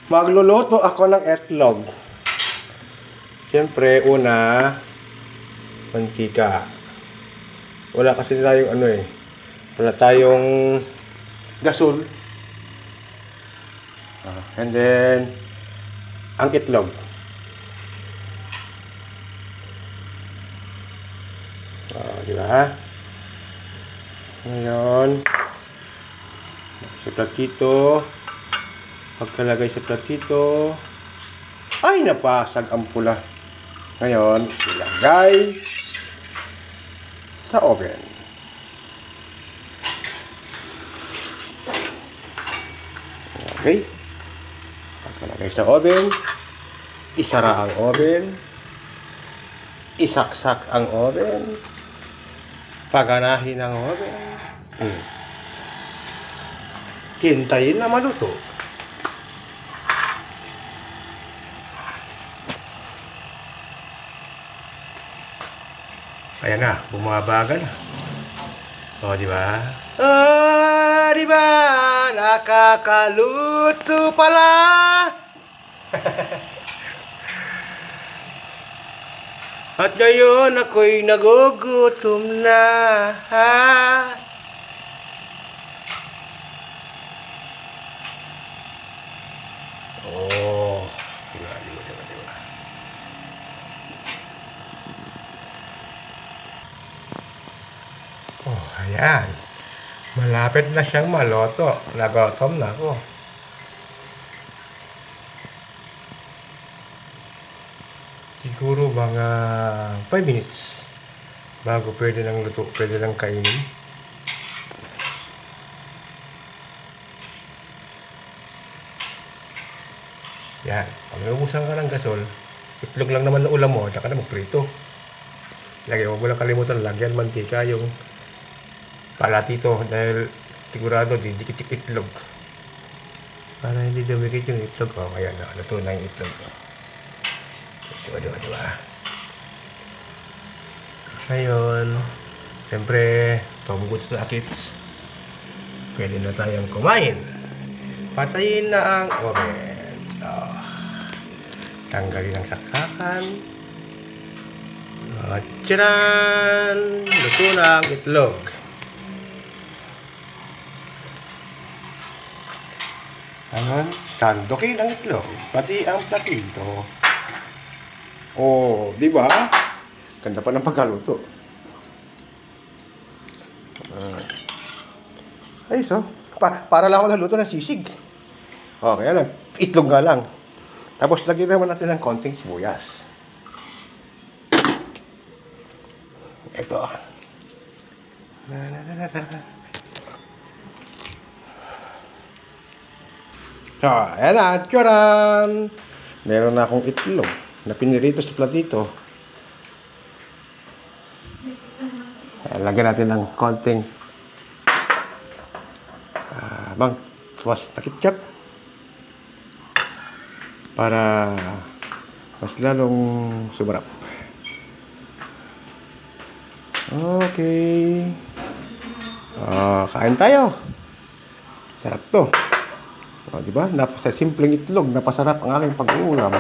Magluluto ako ng itlog. Siyempre, una, mantika. Wala kasi tayong wala tayong gasol. And then, ang itlog. Di ba? Ngayon, sa platito. Pagkalagay sa platito, ay napasag ang pula. Ngayon, ilagay sa oven. Okay. Pagkalagay sa oven, isara ang oven, isaksak ang oven, paganahin ang oven, hintayin na maluto. Ayan na, bumabagal na. O, di ba? Di ba? Nakakaluto pala. At ngayon ako'y nagugutom na. Oh, di ba? Oh, ayan. Malapit na siyang maloto. Nagutom na ako. Siguro mga 5 minutes bago pwede nang luto, pwede nang kainin. Yan. Pag naubusan ka ng gasol, itlog lang naman na ulam mo, saka na magprito. Lagyan mo lang kalimutan, lagyan mantika yung palatito dahil sigurado didikit itlog para hindi dumikit yung itlog. Oh, ayan na, luto na yung itlog. Diba? Ngayon, siyempre, Tom Goods na kids, pwede na tayong kumain. Patayin na ang oven. Tanggalin ang saksakan. Tcharan! Luto na ang itlog. Ngayon, sandukin ang itlog, pati ang platito. Oh, di ba? Ganda pa ng pagkaluto. Ay, so, para lang ako naluto ng sisig. Okay, lang. Itlog nga lang. Tapos, lagyan naman natin ng konting sibuyas. Ito. Ayan na, tcharan! Meron na akong itlog na pinirito sa platito. Lagyan natin ng konting mas na ketchup para mas lalong sumarap. Okay. Kain tayo. Sarap to. Diba? Napasa simpleng itlog, napasarap ang aking pag-uulam.